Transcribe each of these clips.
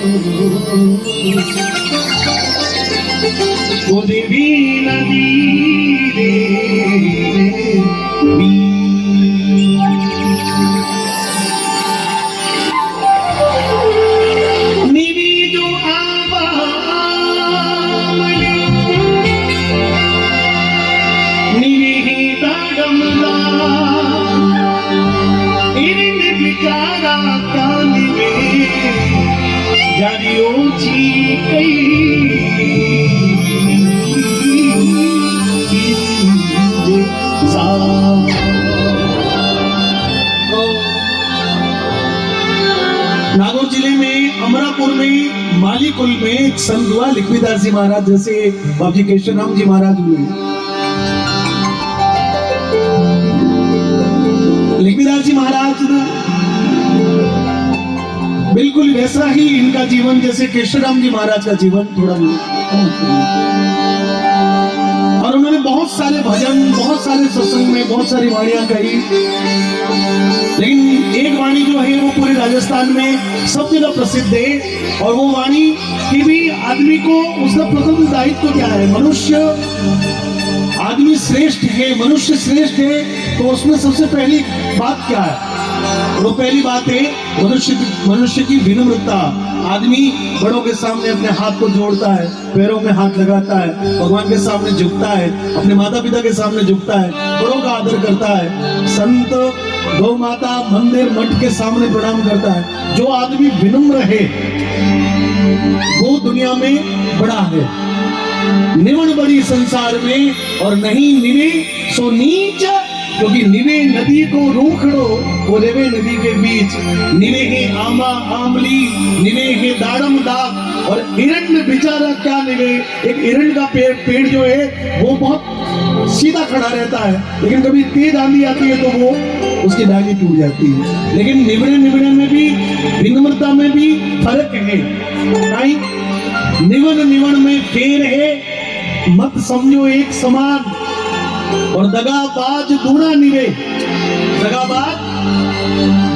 ओ देवी नदी नागौर जिले में अमरापुर में माली कुल में एक संत हुआ लिखविदास जी महाराज, जैसे बाबूजी केशव राम जी महाराज हुए। लिखविदास जी महाराज बिल्कुल वैसा ही इनका जीवन जैसे केशव राम जी महाराज का जीवन, थोड़ा और उन्होंने बहुत सारे भजन, बहुत सारे सत्संग में बहुत सारी वाणियां कही, लेकिन एक वाणी जो है वो पूरे राजस्थान में सब जगह प्रसिद्ध है। और वो वाणी की भी आदमी को उसका प्रथम दायित्व क्या है, मनुष्य आदमी श्रेष्ठ है, मनुष्य श्रेष्ठ है, तो उसमें सबसे पहली बात क्या है? वो पहली बात है मनुष्य की विनम्रता। आदमी बड़ों के सामने अपने हाथ को जोड़ता है, पैरों में हाथ लगाता है, भगवान के सामने झुकता है, अपने माता पिता के सामने झुकता है, बड़ों का आदर करता है, संत गौ माता मंदिर मठ के सामने प्रणाम करता है। जो आदमी विनम्र है वो दुनिया में बड़ा है। निवण बड़ी संसार में और नहीं निवे सो नीच, क्योंकि निवे नदी को रोकड़ो वो रेवे नदी के बीच। निवे है आमा आमली, निवे है दाड़म दाग, और हिरण बेचारा क्या निवे, एक हिरण का पेड़ जो है वो बहुत सीधा खड़ा रहता है, लेकिन कभी तेज आंधी आती है तो वो उसकी डाली टूट जाती है। लेकिन निवड़े में भी, विनम्रता में भी फर्क है। नहीं, निवण में फेर है, मत समझो एक समान। और दगाबाज दूना निवे, दगाबाज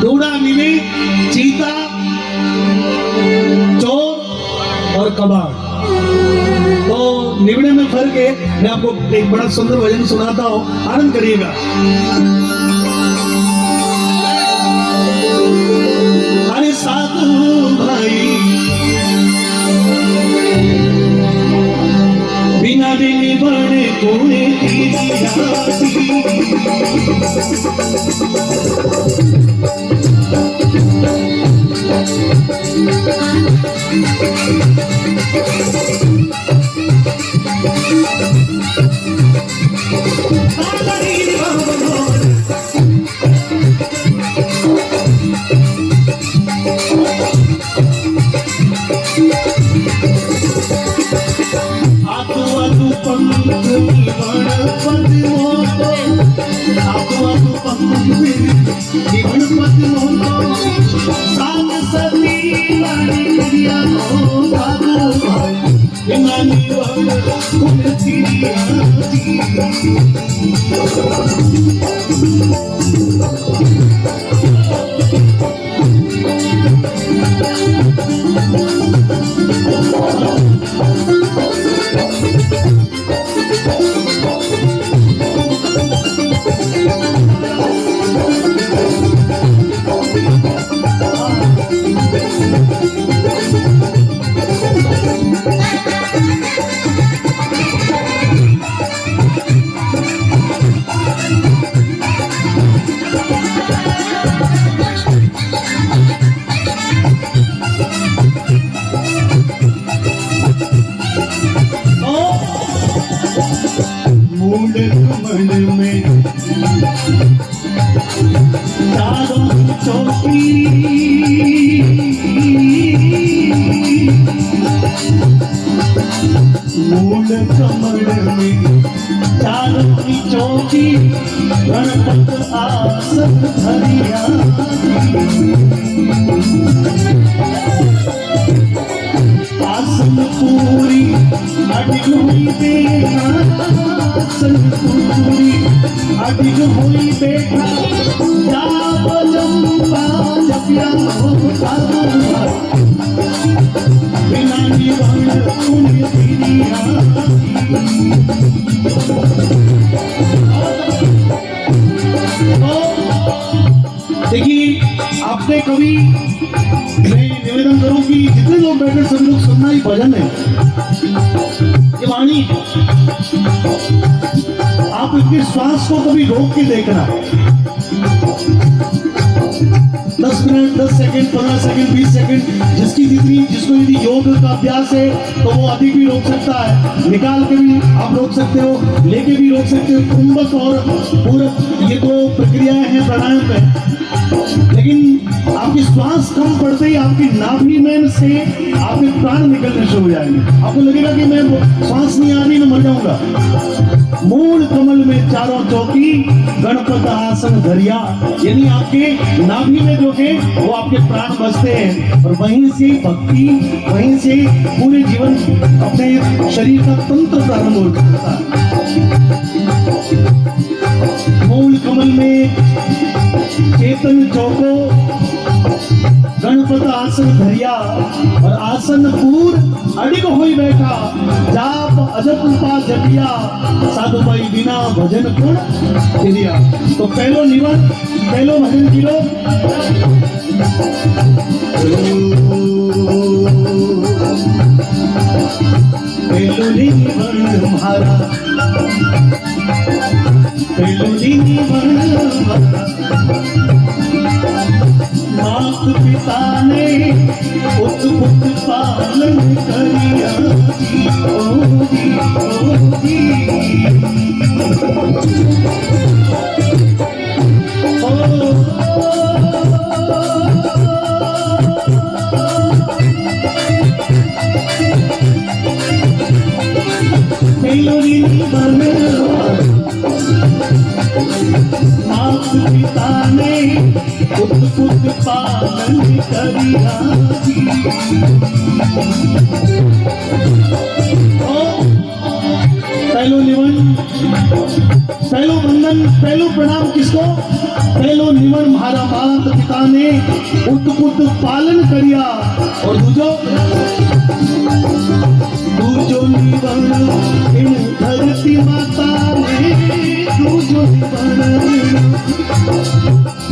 दूना निवे, चीता चोर और कबाड़। तो निवड़े में फर्क है। मैं आपको एक बड़ा सुंदर भजन सुनाता हूँ, आनंद करिएगा। अरे साधु भाई बिना देने बड़े कोने की मूल कमल में चारों की चौकी गणपत आसन धरिया आसन पूरी अडिग हुई देखा आसन पूरी अडिग हुई देखा जा बजम्बा जपिया हो मैं निवेदन करूं कि जितने लोग बैठे सभी लोग सुनना ही भजन है, ये वाणी। आप इनके श्वास को कभी रोक के देखना, 10 मिनट, 10 सेकंड, 15 सेकंड, 20 सेकंड, जिसको यदि योग का अभ्यास है तो वो अधिक भी रोक सकता है, निकाल के भी आप रोक सकते हो, लेके भी रोक सकते हो। कुंभक और पूरक ये दो प्रक्रियाएं हैं प्राणायाम में। लेकिन आपकी श्वास कम पड़ते ही आपकी नाभि में से आपके प्राण निकलने शुरू हो जाएंगे। आपको लगेगा कि मैं श्वास नहीं आ रही, मैं मर जाऊंगा। मूल कमल में चारों चौकी गणपत आसन धरिया, यानी आपके नाभि में जो है वो आपके प्राण बसते हैं, और वहीं से भक्ति, वहीं से पूरे जीवन अपने शरीर का तंत्र प्रारंभ होता है। मूल कमल में चेतन चौको गणपत आसन धरिया, और आसन पूर अडिग होई बैठा, जाप अजब रूपा जपिया, साधु भाई बिना भजन गुण किया। तो पहलो निवन, पहलो भजन किलो। पहलो निवन तुम्हारा, पहलो निवन मात पिता ने पुत पुत पालन करिया जी, ओ जी, ओ जी। मात पिता ने पुत पुत पालन करिया जी। पहलो निवन, पहलो वंदन, पहलो प्रणाम किसको? पहलो निवन म्हारा मात पिता ने पुत पुत पालन करिया, और दूजो निवन इन धरती माता ने, दूजो निवन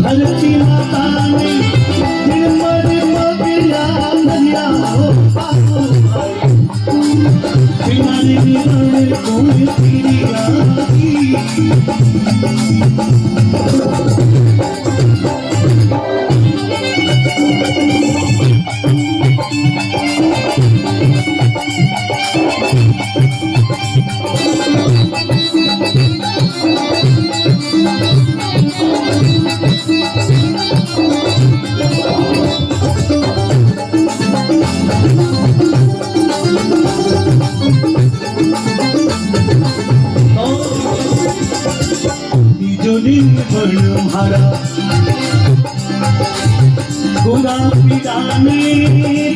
धरती माता ने निर्मल मगिया नरिया हो पागो भाई, बिना निवन कोई फिरिया जी। तुम्हारा गुरा पिराने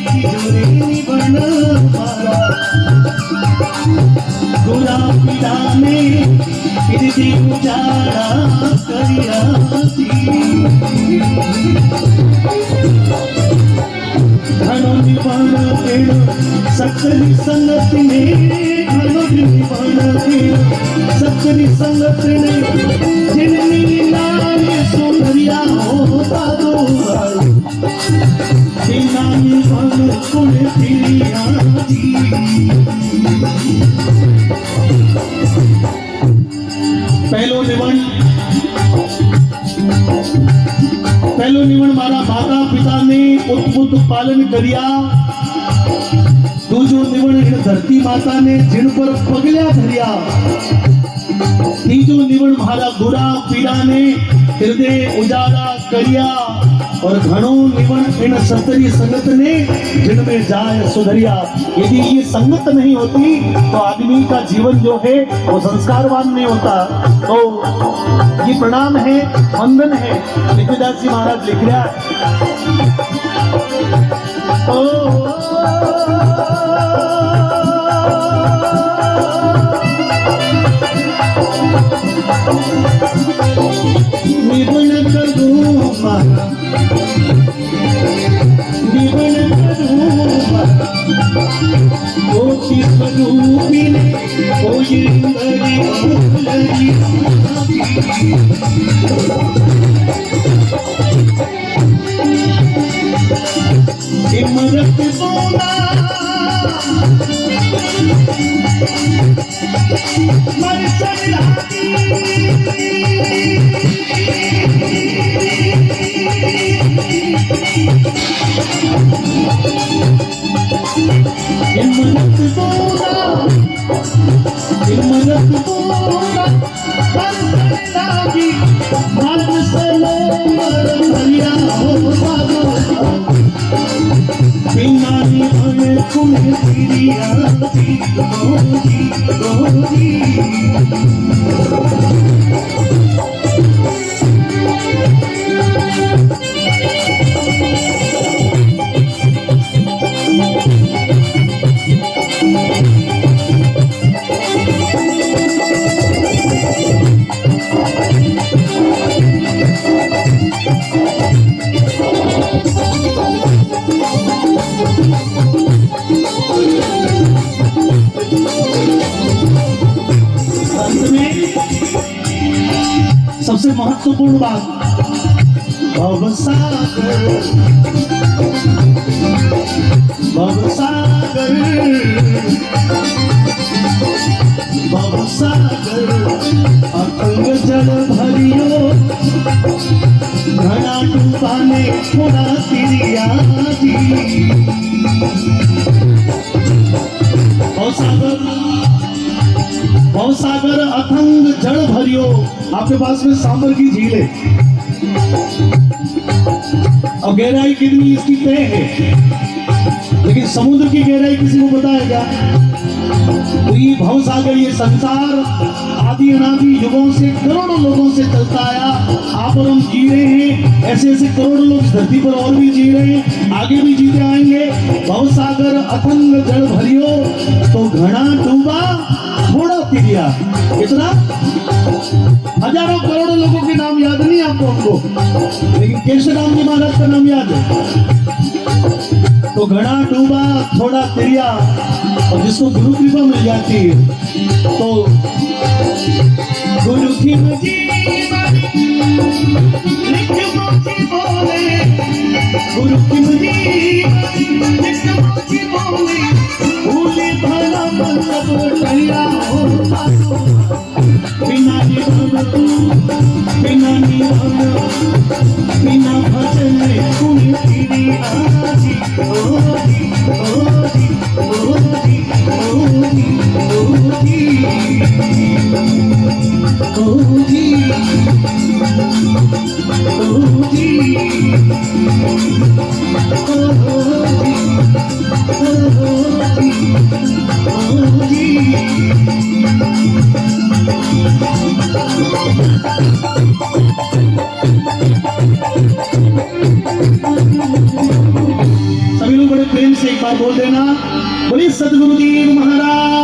तिजोरी बन मारा, गुरा पिराने फिर उजाड़ा करिया घनो निबन केड़ सकरी संगत ने, घनो निबन केड़ सकरी संगत ने, जिननी लाल सुंदरिया होता दो भाई, बिना निबन कुल फिरिया जी। पहलो निबन, पहलो निबन मारा माता पिता ने पुत पालन करिया, दूजो निबन धरती माता ने जिन पर पगल्या धरिया, तीजो निबन मारा गुरा पीरा ने हृदय उजाड़ा करिया, और घणो निबन इन सतरी संगत ने जिनमें जाय सुधरिया। यदि ये संगत नहीं होती तो आदमी का जीवन जो है वो संस्कारवान नहीं होता। तो ये प्रणाम है, वंदन है, लिखदास जी महाराज लिख रहा निबन करूं मारा, निबन करूं मारा, कोटि स्वरूपी ने कोई लगी बोला मन सलागी हिम्मत बोला मन सलागी मन सलोवर भरिया हो सागो बिना निभाने तुम्हें प्रिया जी गोरी गोरी सबसे महत्वपूर्ण बात भवसागर भवसागर भवसागर अतंग जल भरियो घना डूबाने थोड़ा तिरिया जी भवसागर भवसागर अथंग जल भरियो। आपके पास में सांबर की झील है, अब गहराई कितनी इसकी तय है, लेकिन समुद्र की गहराई किसी को पता है क्या? तो ये भवसागर, ये संसार आदि अनादि युगों से करोड़ों लोगों से चलता आया। आप और हम जी रहे हैं, ऐसे ऐसे करोड़ों लोग इस धरती पर और भी जी रहे हैं, आगे भी जीते आएंगे। भवसागर अथंग जल भरियो तो घना डूबा थोड़ा तिरिया। कितना? हजारों करोड़ों लोगों के नाम याद नहीं आपको हमको, लेकिन केशवराम जी महाराज का नाम याद है। तो घना डूबा थोड़ा तिरिया, और जिसको गुरु कृपा मिल जाती है तो गुरु की बोले, गुरु की बोले भूले भला सब टैया हो बिना निभन बिना निभन बिना भजन कुल तेरी आजी ओजी ओजी ओजी ओजी ओजी ओजी सभी लोग बड़े प्रेम से एक बार बोल देना, बोलिए सद्गुरुदेव महाराज।